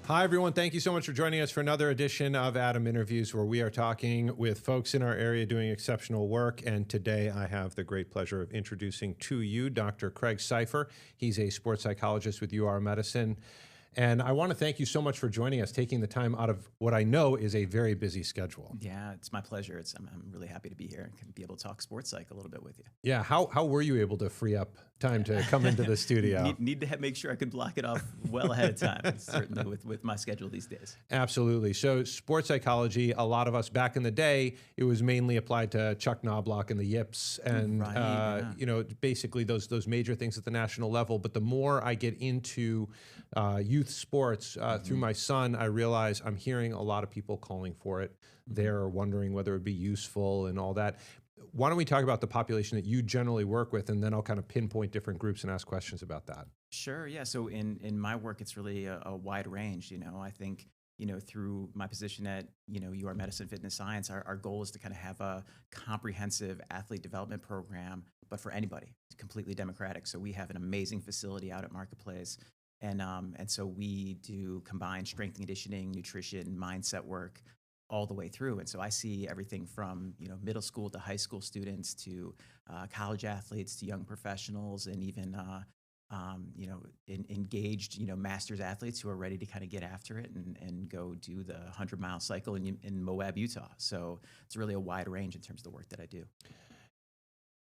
Hi, everyone. Thank you so much for joining us for another edition of Adam Interviews, where we are talking with folks in our area doing exceptional work. And today I have the great pleasure of introducing to you Dr. Craig Cypher. He's a sports psychologist with UR Medicine. And I want to thank you so much for joining us, taking the time out of what I know is a very busy schedule. Yeah, it's my pleasure. I'm really happy to be here and be able to talk sports psych a little bit with you. Yeah, how were you able to free up time to come into the studio? Need to make sure I could block it off well ahead of time, certainly with my schedule these days. Absolutely. So sports psychology, a lot of us back in the day, it was mainly applied to Chuck Knobloch and the Yips and, you know, basically those major things at the national level. But the more I get into youth sports through my son, I realize I'm hearing a lot of people calling for it. They're wondering whether it would be useful and all that. Why don't we talk about the population that you generally work with, and then I'll kind of pinpoint different groups and ask questions about that. Sure. Yeah. So in my work, it's really a wide range. You know, I think, you know, through my position at, you know, UR Medicine Fitness Science, our goal is to kind of have a comprehensive athlete development program, but for anybody. It's completely democratic. So we have an amazing facility out at Marketplace. And so we do combined strength and conditioning, nutrition, mindset work all the way through. And so I see everything from, you know, middle school to high school students to college athletes to young professionals and even, you know, engaged, you know, masters athletes who are ready to kind of get after it and go do the 100-mile cycle in Moab, Utah. So it's really a wide range in terms of the work that I do.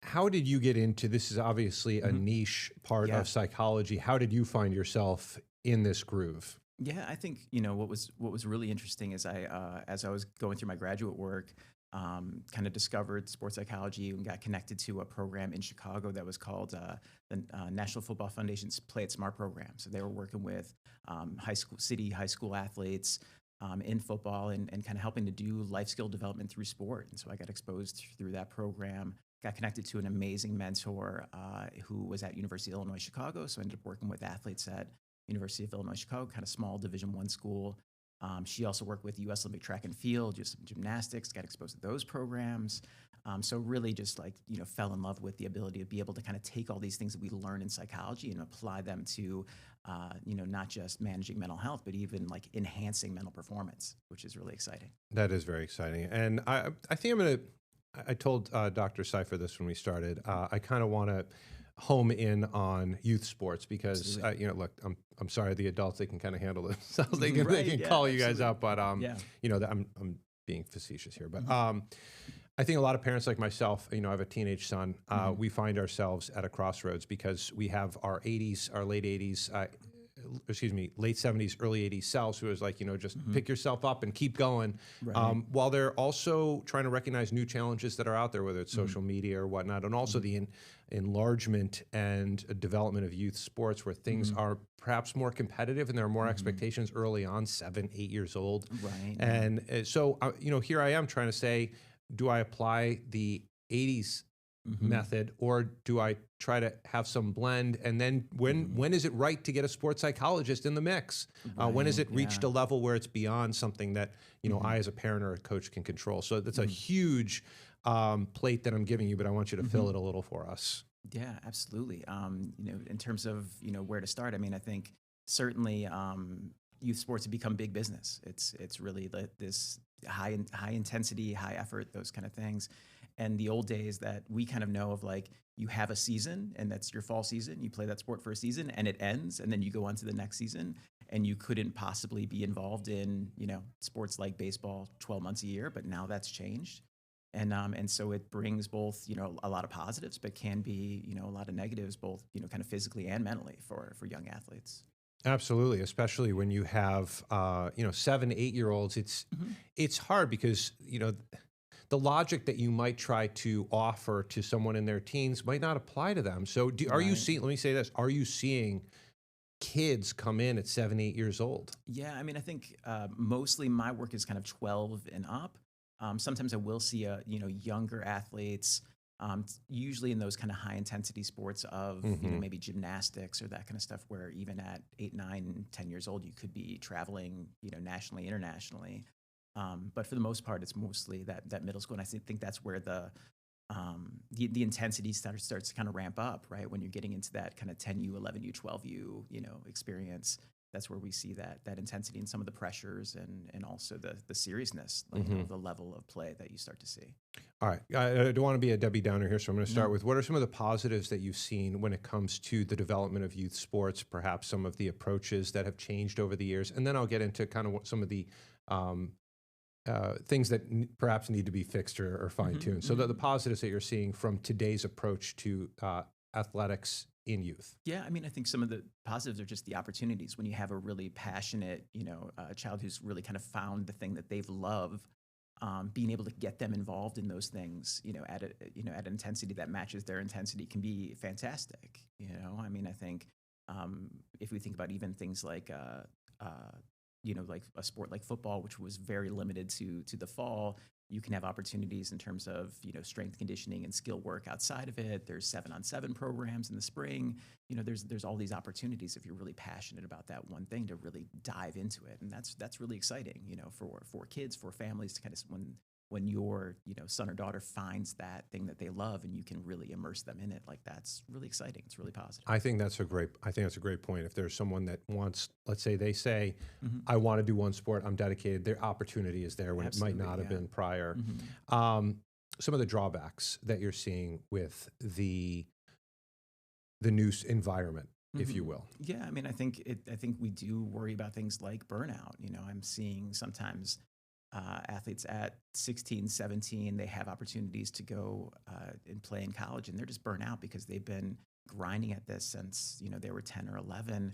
How did you get into, this is obviously a niche part of psychology. How did you find yourself in this groove? Yeah, I think, you know, what was really interesting is as I was going through my graduate work, kind of discovered sports psychology and got connected to a program in Chicago that was called the National Football Foundation's Play It Smart program. So they were working with high school athletes in football and kind of helping to do life skill development through sport. And so I got exposed through that program, got connected to an amazing mentor who was at University of Illinois Chicago. So I ended up working with athletes at University of Illinois Chicago, kind of small Division I school. She also worked with U.S. Olympic track and field, just some gymnastics, got exposed to those programs. So really just like, you know, fell in love with the ability to be able to kind of take all these things that we learn in psychology and apply them to, you know, not just managing mental health, but even like enhancing mental performance, which is really exciting. That is very exciting. And I think I'm going to, I told Dr. Cypher this when we started. I kind of want to home in on youth sports because you know, look, I'm sorry, the adults, they can kind of handle themselves. They can call you guys up, but you know, I'm being facetious here, but I think a lot of parents like myself, you know, I have a teenage son. We find ourselves at a crossroads because we have our late 80s, late 70s, early 80s selves who is like, you know, just pick yourself up and keep going. Right. While they're also trying to recognize new challenges that are out there, whether it's social media or whatnot, and also the enlargement and development of youth sports where things are perhaps more competitive and there are more expectations early on, 7, 8 years old. Right. And so, you know, here I am trying to say, do I apply the 80s method, or do I try to have some blend? And then when is it right to get a sports psychologist in the mix? When has it reached a level where it's beyond something that, you know, I as a parent or a coach can control? So that's a huge plate that I'm giving you, but I want you to fill it a little for us. Yeah, absolutely. You know, in terms of, you know, where to start, I mean, I think certainly youth sports have become big business. It's really this high intensity, high effort, those kind of things. And the old days that we kind of know of, like, you have a season and that's your fall season. You play that sport for a season and it ends, and then you go on to the next season, and you couldn't possibly be involved in, you know, sports like baseball 12 months a year. But now that's changed. And so it brings both, you know, a lot of positives, but can be, you know, a lot of negatives, both, you know, kind of physically and mentally for young athletes. Absolutely, especially when you have, you know, 7, 8-year-olds. It's hard because, you know, the logic that you might try to offer to someone in their teens might not apply to them. So are you seeing, let me say this, are you seeing kids come in at 7, 8 years old? Yeah, I mean, I think mostly my work is kind of 12 and up. Sometimes I will see, you know, younger athletes, usually in those kind of high intensity sports of, you know, maybe gymnastics or that kind of stuff, where even at 8, 9, 10 years old, you could be traveling, you know, nationally, internationally. But for the most part, it's mostly that middle school. And I think that's where the intensity starts to kind of ramp up, right? When you're getting into that kind of 10U, 11U, 12U, you know, experience. that's where we see that intensity and some of the pressures and also the seriousness, like, of the level of play that you start to see. All right. I don't want to be a Debbie Downer here, so I'm going to start No. with what are some of the positives that you've seen when it comes to the development of youth sports, perhaps some of the approaches that have changed over the years, and then I'll get into kind of what some of the things that perhaps need to be fixed or fine-tuned. So the positives that you're seeing from today's approach to athletics in youth. Yeah, I mean, I think some of the positives are just the opportunities when you have a really passionate, child who's really kind of found the thing that they've loved. Being able to get them involved in those things, at an intensity that matches their intensity can be fantastic. I mean, I think if we think about even things like like a sport like football, which was very limited to the fall, you can have opportunities in terms of strength conditioning and skill work outside of it. There's 7-on-7 programs in the spring. There's all these opportunities if you're really passionate about that one thing to really dive into it, and that's really exciting. For kids, for families to kind of when your son or daughter finds that thing that they love and you can really immerse them in it, like that's really exciting. It's really positive. I think that's a great point. If there's someone that wants, let's say they say, I want to do one sport, I'm dedicated, their opportunity is there when Absolutely, it might not have been prior. Mm-hmm. Some of the drawbacks that you're seeing with the new environment, if you will. Yeah, I mean, I think we do worry about things like burnout. I'm seeing sometimes athletes at 16, 17, they have opportunities to go and play in college, and they're just burnt out because they've been grinding at this since they were 10 or 11.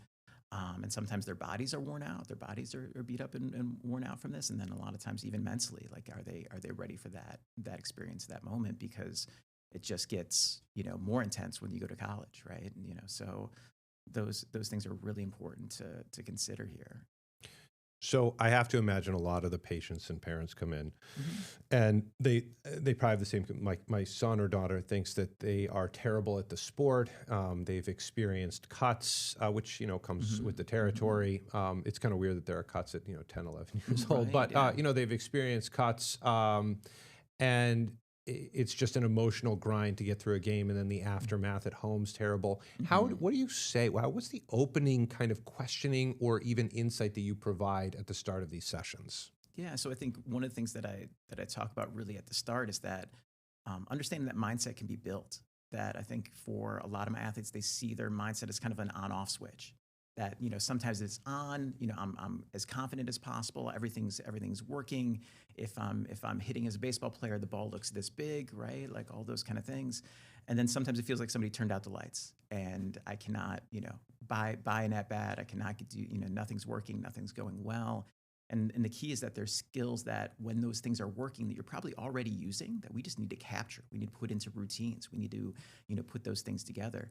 And sometimes their bodies are worn out. Their bodies are beat up and worn out from this. And then a lot of times even mentally, like are they ready for that experience, that moment? Because it just gets more intense when you go to college, right? And, so those things are really important to consider here. So I have to imagine a lot of the patients and parents come in, and they probably have the same. My son or daughter thinks that they are terrible at the sport. They've experienced cuts, which comes with the territory. It's kind of weird that there are cuts at 10, 11 years old, but yeah. they've experienced cuts, and it's just an emotional grind to get through a game, and then the aftermath at home's terrible. What do you say? What's the opening kind of questioning or even insight that you provide at the start of these sessions? Yeah, so I think one of the things that I talk about really at the start is that understanding that mindset can be built. That I think for a lot of my athletes, they see their mindset as kind of an on-off switch. That sometimes it's on. I'm as confident as possible. Everything's working. If I'm hitting as a baseball player, the ball looks this big, right? Like all those kind of things. And then sometimes it feels like somebody turned out the lights, and I cannot buy an at bat. I cannot do nothing's working, nothing's going well. And the key is that there's skills that when those things are working that you're probably already using that we just need to capture. We need to put into routines. We need to put those things together.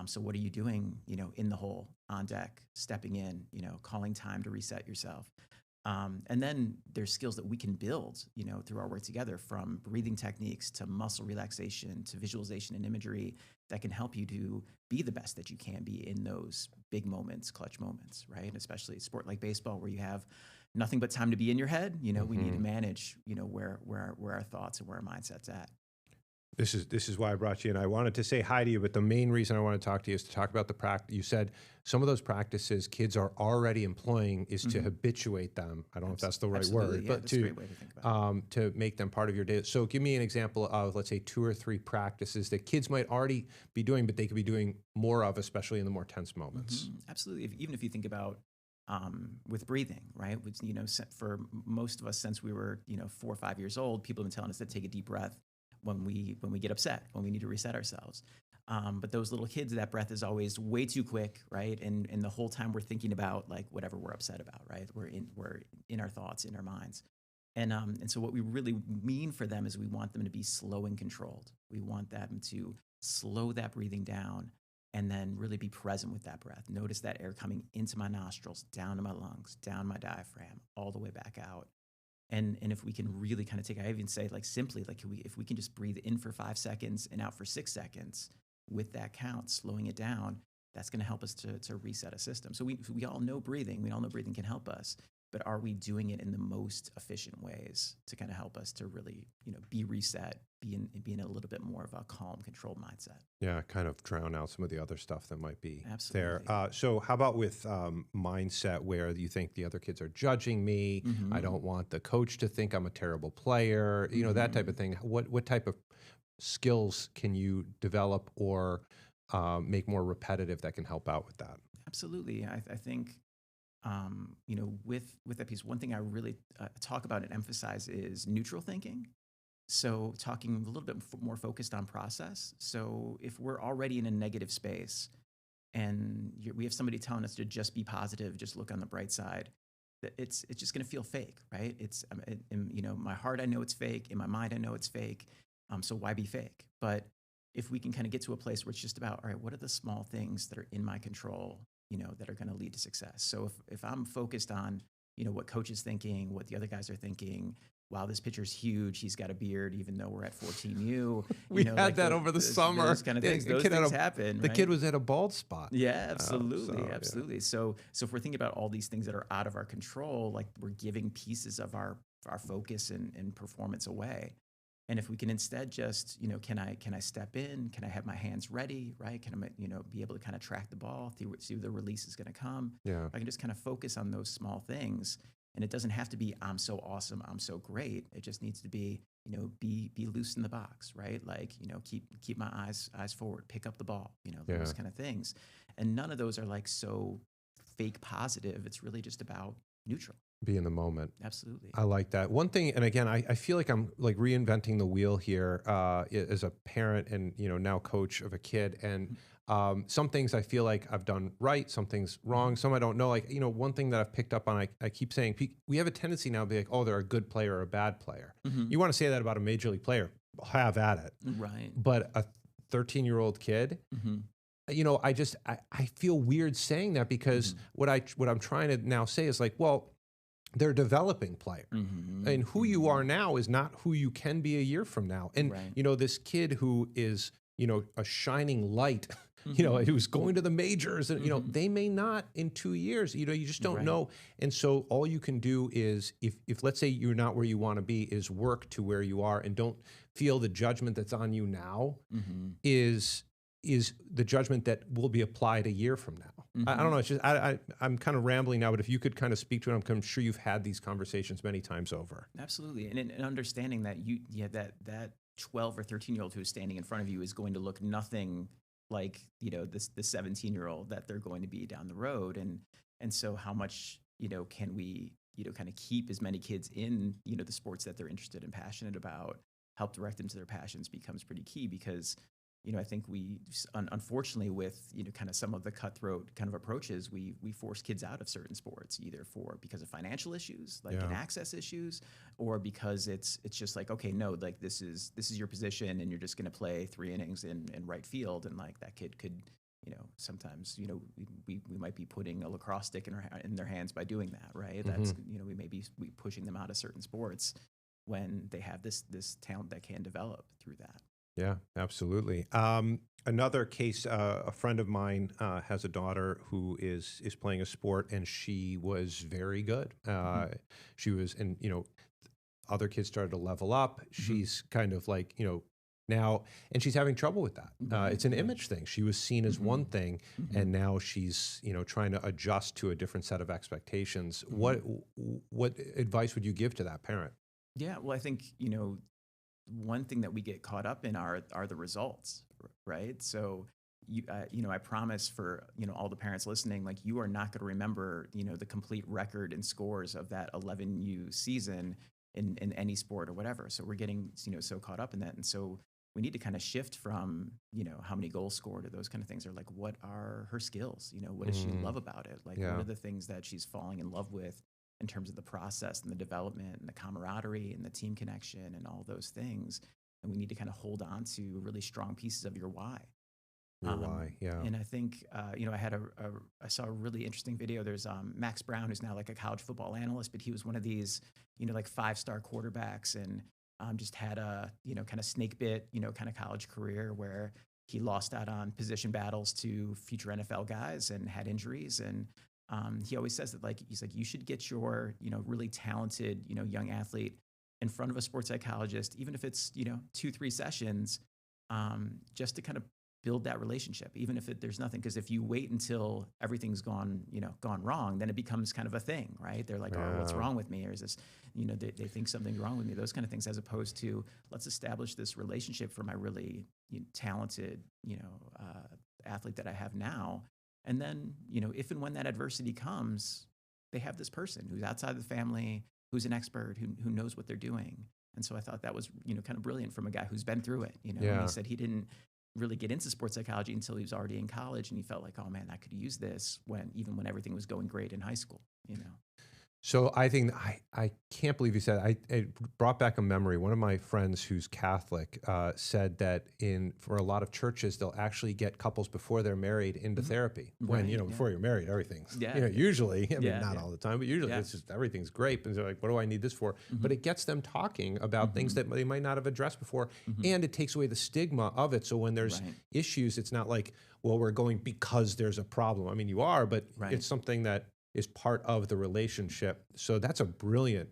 So what are you doing, in the hole, on deck, stepping in, calling time to reset yourself? And then there's skills that we can build, through our work together, from breathing techniques to muscle relaxation to visualization and imagery that can help you to be the best that you can be in those big moments, clutch moments, right? And especially a sport like baseball where you have nothing but time to be in your head. We need to manage, where our thoughts and where our mindset's at. This is why I brought you in. I wanted to say hi to you, but the main reason I want to talk to you is to talk about the practice. You said some of those practices kids are already employing is to habituate them. I don't know if that's the right word, but that's a great way to think about it. To make them part of your day. So give me an example of, let's say, 2 or 3 practices that kids might already be doing, but they could be doing more of, especially in the more tense moments. Absolutely. Even if you think about with breathing, right? Which, for most of us, since we were 4 or 5 years old, people have been telling us to take a deep breath when we get upset, when we need to reset ourselves. But those little kids, that breath is always way too quick, right? And the whole time we're thinking about like whatever we're upset about, right? We're in our thoughts, in our minds. And so what we really mean for them is we want them to be slow and controlled. We want them to slow that breathing down and then really be present with that breath. Notice that air coming into my nostrils, down to my lungs, down my diaphragm, all the way back out. And if we can really kind of I even say like simply, like if we can just breathe in for 5 seconds and out for 6 seconds with that count, slowing it down, that's going to help us to reset a system. So we all know breathing. We all know breathing can help us. but are we doing it in the most efficient ways to kind of help us to really, be reset, be in a little bit more of a calm, controlled mindset? Yeah, kind of drown out some of the other stuff that might be Absolutely. there. So how about with mindset where you think the other kids are judging me? I don't want the coach to think I'm a terrible player, that type of thing. What type of skills can you develop or make more repetitive that can help out with that? Absolutely. I think, with that piece, one thing I really talk about and emphasize is neutral thinking. So talking a little bit more focused on process. So if we're already in a negative space and we have somebody telling us to just be positive, just look on the bright side, that it's just going to feel fake, right? My heart, I know it's fake. In my mind, I know it's fake. So why be fake? But if we can kind of get to a place where it's just about, all right, what are the small things that are in my control, that are going to lead to success? So if I'm focused on, what coach is thinking, what the other guys are thinking, wow, this pitcher's huge, he's got a beard, even though we're at 14U. We had that over the summer. Those kind of things, those things happen. The kid was at a bald spot. Yeah, absolutely, absolutely. Yeah. So if we're thinking about all these things that are out of our control, like we're giving pieces of our focus and performance away. And if we can instead just, can I step in? Can I have my hands ready, right? Can I, be able to kind of track the ball, see where the release is going to come? Yeah. I can just kind of focus on those small things. And it doesn't have to be, I'm so awesome, I'm so great. It just needs to be, be loose in the box, right? Like, keep my eyes forward, pick up the ball, those kind of things. And none of those are like so fake positive. It's really just about neutral. Be in the moment. Absolutely. I like that. One thing, and again, I feel like I'm like reinventing the wheel here as a parent and, now coach of a kid. And some things I feel like I've done right, some things wrong, some I don't know. Like, one thing that I've picked up on, I keep saying, we have a tendency now to be like, oh, they're a good player or a bad player. You want to say that about a major league player, have at it. Right. But a 13-year-old kid, I feel weird saying that because what I'm trying to now say is like, well, they're a developing player. And who you are now is not who you can be a year from now. And, this kid who is, a shining light, who's going to the majors and, they may not in 2 years, you just don't know. And so all you can do is if let's say you're not where you want to be, is work to where you are and don't feel the judgment that's on you now is the judgment that will be applied a year from now. I don't know. It's just I'm kind of rambling now, but if you could kind of speak to it, I'm sure you've had these conversations many times over. Absolutely, and understanding that that 12 or 13-year-old who's standing in front of you is going to look nothing like the 17-year-old that they're going to be down the road, and so how much can we kind of keep as many kids in the sports that they're interested and passionate about, help direct them to their passions becomes pretty key because. I think we, unfortunately, with kind of some of the cutthroat kind of approaches, we force kids out of certain sports, either because of financial issues, like and access issues, or because it's just like, okay, no, like this is your position, and you're just going to play 3 innings in right field, and like that kid could, sometimes we might be putting a lacrosse stick in their hands by doing that, right? That's we may be pushing them out of certain sports when they have this talent that can develop through that. Yeah, absolutely. Another case, a friend of mine has a daughter who is playing a sport, and she was very good. She was, and other kids started to level up. She's kind of like, now, and she's having trouble with that. It's an image thing. She was seen as one thing, and now she's, trying to adjust to a different set of expectations. What advice would you give to that parent? Yeah, well, I think, one thing that we get caught up in are the results, right? So I promise for all the parents listening, like you are not going to remember the complete record and scores of that 11U season in any sport or whatever. So we're getting so caught up in that, and so we need to kind of shift from how many goals scored or those kind of things, or like what are her skills? What does she love about it? Like what are the things that she's falling in love with? In terms of the process and the development and the camaraderie and the team connection and all those things. And we need to kind of hold on to really strong pieces of your why. Your why, yeah. And I think, I saw a really interesting video. There's Max Brown, who's now like a college football analyst, but he was one of these, like 5-star quarterbacks and just had a, kind of snake bit, kind of college career where he lost out on position battles to future NFL guys and had injuries. And he always says that, like, he's like, you should get your, really talented, young athlete in front of a sports psychologist, even if it's, 2, 3 sessions, just to kind of build that relationship, even if there's nothing. Because if you wait until everything's gone wrong, then it becomes kind of a thing, right? They're like, oh, what's wrong with me? Or is this, they think something's wrong with me, those kind of things, as opposed to, let's establish this relationship for my really talented, athlete that I have now. And then, if and when that adversity comes, they have this person who's outside the family, who's an expert, who knows what they're doing. And so I thought that was, kind of brilliant from a guy who's been through it. And he said he didn't really get into sports psychology until he was already in college, and he felt like, oh man, I could use this even when everything was going great in high school. So I think I can't believe you said it brought back a memory. One of my friends who's Catholic said that for a lot of churches, they'll actually get couples before they're married into therapy. When before you're married, everything's usually, I mean, not all the time, but usually it's just everything's great. And they're like, what do I need this for? But it gets them talking about things that they might not have addressed before, and it takes away the stigma of it. So when there's issues, it's not like, well, we're going because there's a problem. I mean, you are, but it's something that is part of the relationship. So that's a brilliant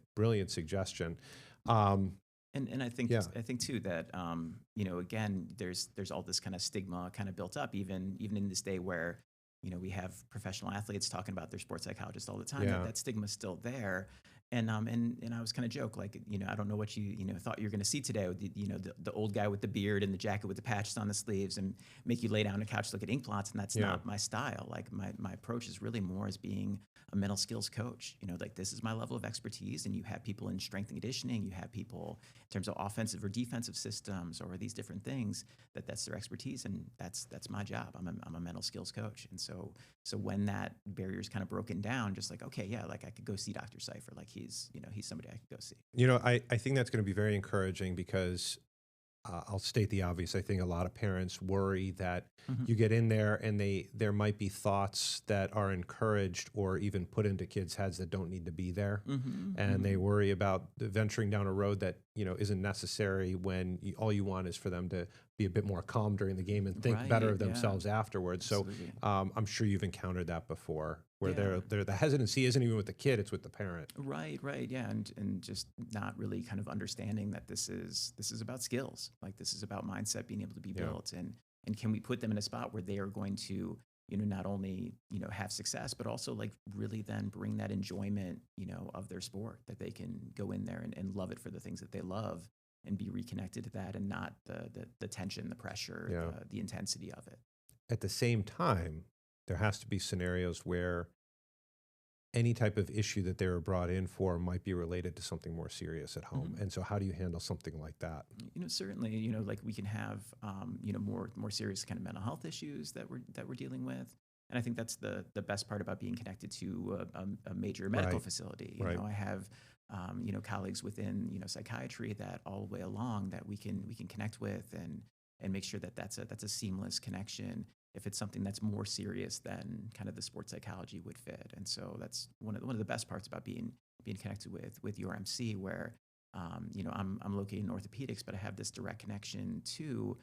suggestion. And I think too that again, there's all this kind of stigma kind of built up, even in this day where we have professional athletes talking about their sports psychologist all the time. That stigma's still there. And I was kind of joke, like, I don't know what you thought you were going to see today with the old guy with the beard and the jacket with the patches on the sleeves and make you lay down on the couch, look at ink blots. And that's not my style. Like my approach is really more as being a mental skills coach. Like, this is my level of expertise, and you have people in strength and conditioning, you have people in terms of offensive or defensive systems or these different things that's their expertise, and that's my job. I'm a mental skills coach. And so when that barrier is kind of broken down, just like, okay, like I could go see Dr. Cypher, like he's somebody I could go see. I think that's going to be very encouraging because I'll state the obvious. I think a lot of parents worry that you get in there and there might be thoughts that are encouraged or even put into kids' heads that don't need to be there. And they worry about venturing down a road that, isn't necessary when all you want is for them to be a bit more calm during the game and think better of themselves afterwards. Absolutely. So I'm sure you've encountered that before, where the hesitancy isn't even with the kid, it's with the parent. Right. Yeah. And just not really kind of understanding that this is about skills. Like, this is about mindset being able to be built. And can we put them in a spot where they are going to, not only, have success, but also like really then bring that enjoyment, of their sport, that they can go in there and love it for the things that they love and be reconnected to that, and not the tension, the pressure, the intensity of it. At the same time, there has to be scenarios where any type of issue that they were brought in for might be related to something more serious at home. And so how do you handle something like that? Certainly, like we can have, more serious kind of mental health issues that we're dealing with. And I think that's the best part about being connected to a major medical facility. You know, I have, colleagues within, psychiatry that all the way along that we can connect with and make sure that that's a seamless connection if it's something that's more serious than kind of the sports psychology would fit. And so that's one of the best parts about being connected with URMC, where I'm located in orthopedics, but I have this direct connection to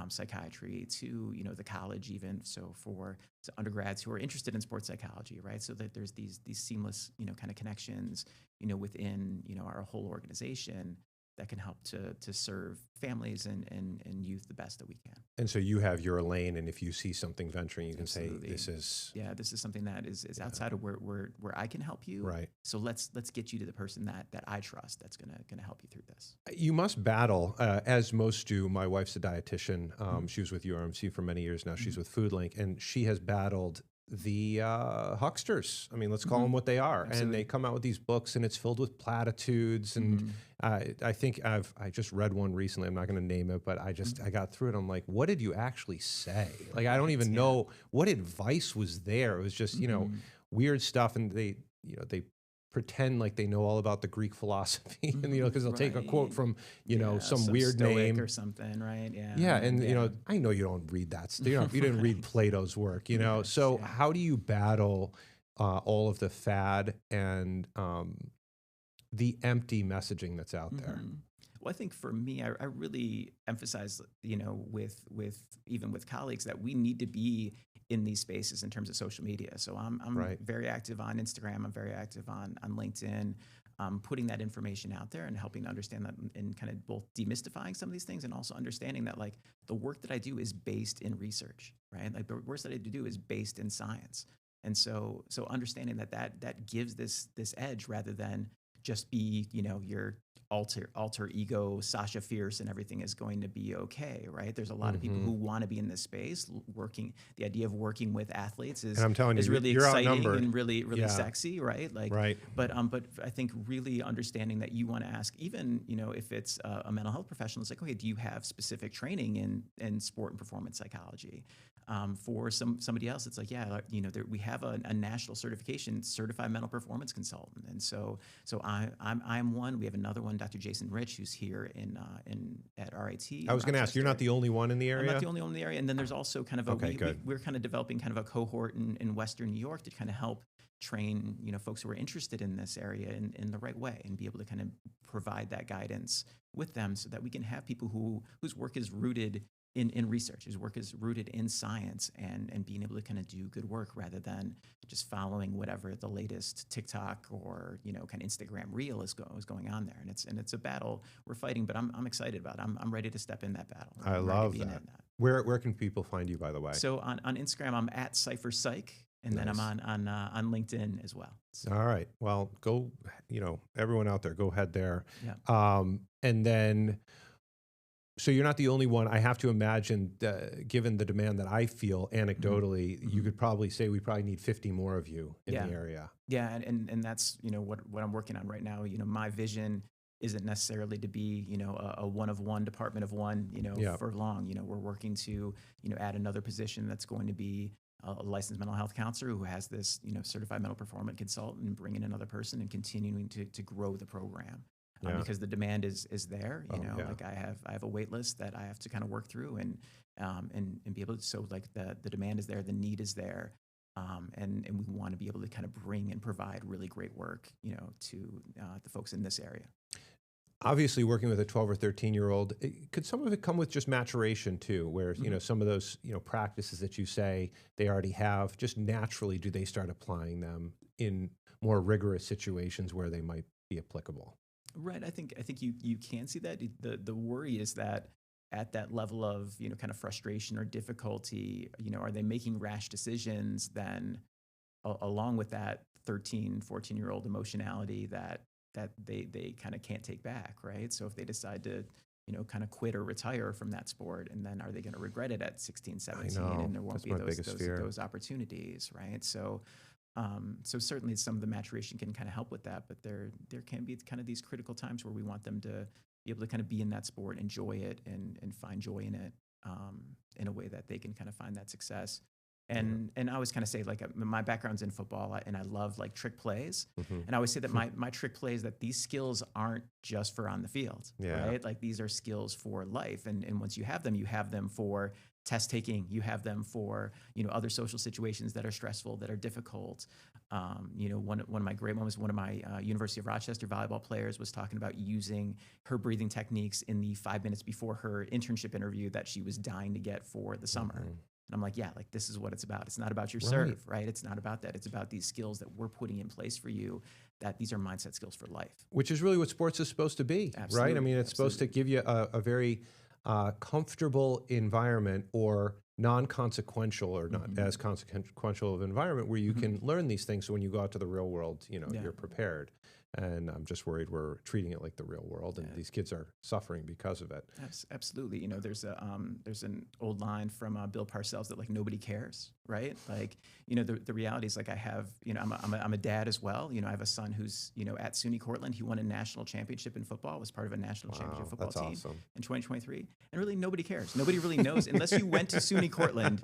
psychiatry, to the college, even so for undergrads who are interested in sports psychology, right? So that there's these seamless kind of connections within our whole organization that can help to serve families and youth the best that we can. And so you have your lane, and if you see something venturing, you can say, this is something that is outside of where I can help you. Right. So let's get you to the person that I trust that's gonna help you through this. You must battle, as most do. My wife's a dietitian. She was with URMC for many years now. She's with Food Link, and she has battled the hucksters. I mean, let's call them what they are. Absolutely. And they come out with these books, and it's filled with platitudes. And I think I just read one recently. I'm not going to name it, but I got through it. I'm like, what did you actually say? Like, I don't even know what advice was there. It was just, weird stuff. And they pretend like they know all about the Greek philosophy, and because they'll take a quote from some weird Stoic name or something, right? And I know you don't read that. You didn't read Plato's work, So how do you battle all of the fad and the empty messaging that's out there? Well, I think for me, I really emphasize, with even with colleagues, that we need to be in these spaces in terms of social media. So I'm Right. very active on Instagram. I'm very active on LinkedIn, putting that information out there and helping to understand that and kind of both demystifying some of these things and also understanding that like the work that I do is based in research, right? Like the work that I do is based in science. And so understanding that gives this edge rather than just be, your alter ego Sasha Fierce and everything is going to be okay, right? There's a lot of people who want to be in this space working. The idea of working with athletes And I'm telling you, really you're exciting outnumbered. and really Yeah. sexy, right? Like, Right. but I think really understanding that you want to ask, even if it's a mental health professional, it's like, okay, do you have specific training in sport and performance psychology? For somebody else, it's like, yeah, we have a national certification, certified mental performance consultant, and so I'm one. We have another one, Dr. Jason Rich, who's here at RIT. I was going to ask, you're not the only one in the area? I'm not the only one in the area, and then there's also kind of we're kind of developing kind of a cohort in Western New York to kind of help train folks who are interested in this area in the right way and be able to kind of provide that guidance with them so that we can have people whose work is rooted in research, whose work is rooted in science and being able to kind of do good work rather than just following whatever the latest TikTok or kind of Instagram reel is going on there. And it's a battle we're fighting, but I'm excited about it. I'm ready to step in that battle. I love that. Where can people find you, by the way? So on Instagram, I'm at Cypher Psych. And Nice. then I'm on LinkedIn as well. So. All right. Well, go, everyone out there, go ahead there. Yeah. And then, so you're not the only one. I have to imagine, given the demand that I feel anecdotally, you could probably say we probably need 50 more of you in the area. Yeah, and that's what I'm working on right now. My vision isn't necessarily to be a one of one, department of one for long. We're working to add another position that's going to be a licensed mental health counselor who has this certified mental performance consultant, and bring in another person and continuing to grow the program. Because the demand is there, like I have a wait list that I have to kind of work through and be able to, so like the demand is there, the need is there. And we want to be able to kind of bring and provide really great work, to the folks in this area. Obviously, working with a 12 or 13-year-old, could some of it come with just maturation too, where some of those practices that you say they already have, just naturally, do they start applying them in more rigorous situations where they might be applicable? Right. I think you can see that. The worry is that at that level of kind of frustration or difficulty, are they making rash decisions then along with that 13, 14-year-old emotionality that they kind of can't take back, right? So if they decide to kind of quit or retire from that sport, and then are they going to regret it at 16, 17, and there won't be those opportunities, right? So certainly some of the maturation can kind of help with that, but there can be kind of these critical times where we want them to be able to kind of be in that sport, enjoy it, and find joy in it in a way that they can kind of find that success. And I always kind of say, like, my background's in football, and I love like trick plays. And I always say that my trick plays, that these skills aren't just for on the field, right? Like these are skills for life. And once you have them for test taking, you have them for, other social situations that are stressful, that are difficult. One of my great moments, one of my University of Rochester volleyball players was talking about using her breathing techniques in the 5 minutes before her internship interview that she was dying to get for the summer. And I'm like, yeah, like this is what it's about. It's not about your serve, right? It's not about that. It's about these skills that we're putting in place for you, that these are mindset skills for life. Which is really what sports is supposed to be, right? I mean, it's supposed to give you a very comfortable environment, or non-consequential, or not as consequential of environment, where you can learn these things. So when you go out to the real world, you're prepared. And I'm just worried we're treating it like the real world, and these kids are suffering because of it. Absolutely. There's an old line from Bill Parcells that, like, nobody cares, right? Like, the reality is, like, I have, I'm a dad as well. I have a son who's, at SUNY Cortland. He won a national championship in football, was part of a national championship football team in 2023. And really, nobody cares. Nobody really knows. Unless you went to SUNY Cortland,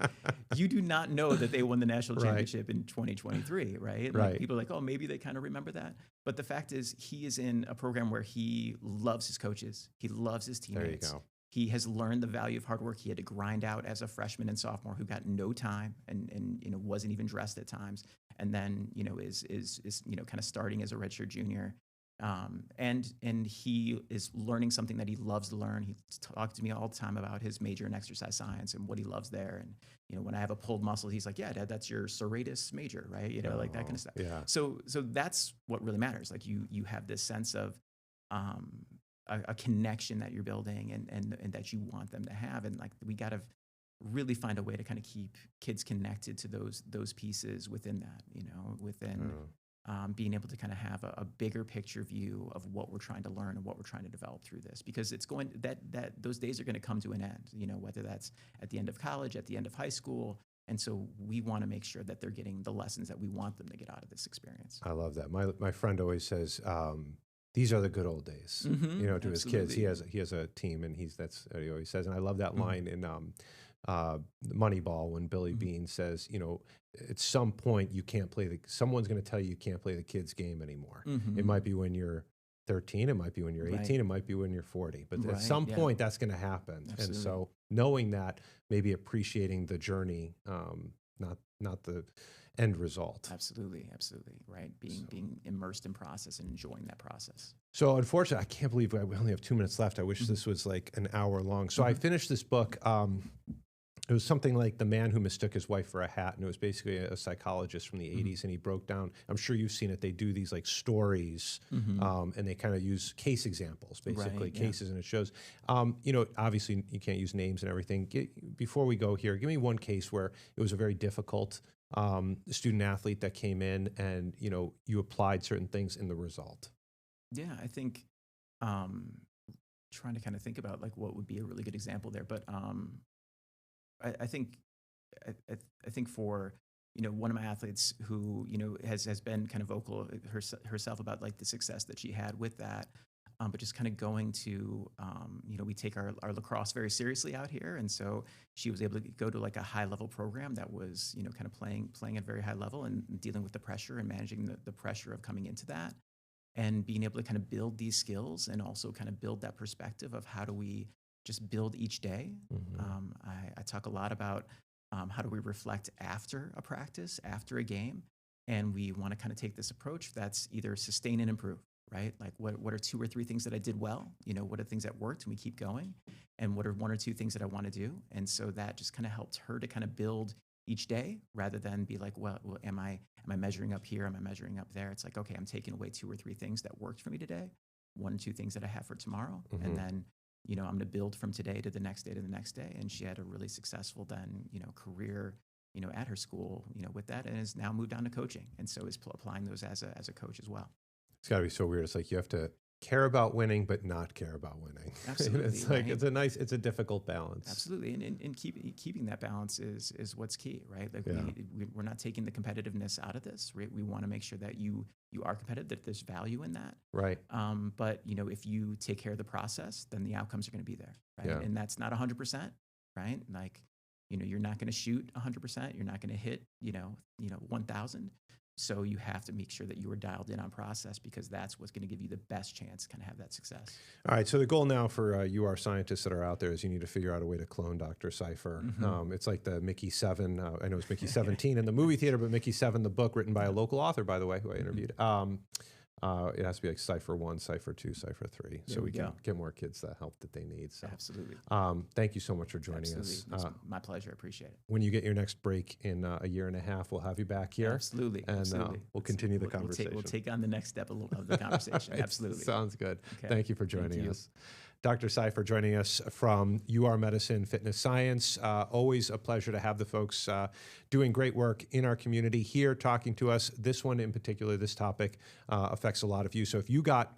you do not know that they won the national championship in 2023, right? Like, people are like, oh, maybe they kind of remember that. But the fact is, he is in a program where he loves his coaches. He loves his teammates. There you go. He has learned the value of hard work. He had to grind out as a freshman and sophomore, who got no time and wasn't even dressed at times. And then, is kind of starting as a redshirt junior. And he is learning something that he loves to learn. He talks to me all the time about his major in exercise science and what he loves there. And when I have a pulled muscle, he's like, "Yeah, Dad, that's your serratus major, right?" Like that kind of stuff. Yeah. So that's what really matters. Like you have this sense of a connection that you're building and that you want them to have. And like we got to really find a way to kind of keep kids connected to those pieces within that. Within. Being able to kind of have a bigger picture view of what we're trying to learn and what we're trying to develop through this, because it's going that those days are going to come to an end, whether that's at the end of college, at the end of high school. And so we want to make sure that they're getting the lessons that we want them to get out of this experience. I love that. My friend always says, these are the good old days, to Absolutely. his kids. He has a team, and that's what he always says. And I love that line in Moneyball when Billy Beane says, at some point someone's going to tell you can't play the kids' game anymore. It might be when you're 13, it might be when you're 18, Right. it might be when you're 40, but Right, at some yeah. point that's going to happen. Absolutely. And so knowing that, maybe appreciating the journey, not the end result. Absolutely. Right. Being immersed in process and enjoying that process. So unfortunately, I can't believe we only have 2 minutes left. I wish this was like an hour long. So I finished this book. It was something like The Man Who Mistook His Wife for a Hat, and it was basically a psychologist from the 80s, and he broke down, I'm sure you've seen it, they do these like stories, and they kind of use case examples, basically, Right, yeah. cases, and it shows, obviously you can't use names and everything. Before we go here, give me one case where it was a very difficult student athlete that came in and, you applied certain things in the result. Yeah, I think trying to kind of think about like what would be a really good example there, but I think for one of my athletes who has been kind of vocal herself about like the success that she had with that, but just kind of going to we take our lacrosse very seriously out here, and so she was able to go to like a high level program that was kind of playing at a very high level and dealing with the pressure and managing the pressure of coming into that, and being able to kind of build these skills and also kind of build that perspective of how do we just build each day. I talk a lot about how do we reflect after a practice, after a game, and we want to kind of take this approach that's either sustain and improve, right? Like what are 2 or 3 things that I did well? What are things that worked and we keep going? And what are 1 or 2 things that I want to do? And so that just kind of helped her to kind of build each day rather than be like, well, am I measuring up here? Am I measuring up there? It's like, okay, I'm taking away 2 or 3 things that worked for me today, 1 or 2 things that I have for tomorrow, and then I'm going to build from today to the next day to the next day. And she had a really successful then, career, at her school, with that, and has now moved on to coaching. And so is applying those as a coach as well. It's got to be so weird. It's like you have to care about winning, but not care about winning. Absolutely. It's like, right? it's a difficult balance. Absolutely. And keeping that balance is what's key, right? Like Yeah. we're not taking the competitiveness out of this, right? We want to make sure that you are competitive, that there's value in that. Right. But if you take care of the process, then the outcomes are going to be there, right? Yeah. And that's not 100%, right? Like, you're not going to shoot 100%. You're not going to hit, 1,000. So you have to make sure that you are dialed in on process, because that's what's going to give you the best chance to kind of have that success. All right. So the goal now for you, our scientists that are out there, is you need to figure out a way to clone Dr. Cypher. It's like the Mickey 7. I know it's Mickey 17 in the movie theater, but Mickey 7, the book written by a local author, by the way, who I interviewed. It has to be like Cypher 1, Cypher 2, Cypher 3. So we can get more kids the help that they need. So. Absolutely. Thank you so much for joining us. It's my pleasure. I appreciate it. When you get your next break in a year and a half, we'll have you back here. Absolutely. And Absolutely. we'll continue the conversation. We'll take on the next step of the conversation. Absolutely. Sounds good. Okay. Thank you for joining you. us. Dr. Cypher joining us from UR Medicine Fitness Science. Always a pleasure to have the folks doing great work in our community here talking to us. This one in particular, this topic affects a lot of you. So if you got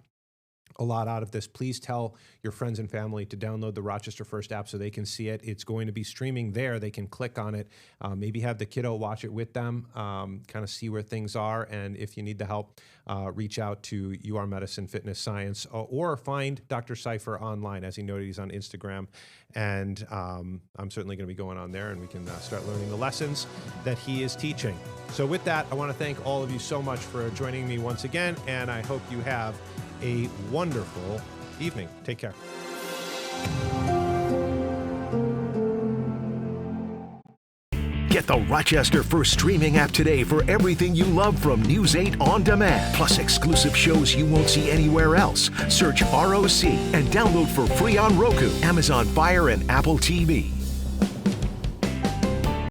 a lot out of this, please tell your friends and family to download the Rochester First app so they can see it. It's going to be streaming there. They can click on it, maybe have the kiddo watch it with them, kind of see where things are. And if you need the help, reach out to UR Medicine Fitness Science or find Dr. Cypher online. As he noted, he's on Instagram. And I'm certainly going to be going on there, and we can start learning the lessons that he is teaching. So with that, I want to thank all of you so much for joining me once again, and I hope you have a wonderful evening. Take care. Get the Rochester First streaming app today for everything you love from News 8 On Demand, plus exclusive shows you won't see anywhere else. Search ROC and download for free on Roku, Amazon Fire, and Apple TV.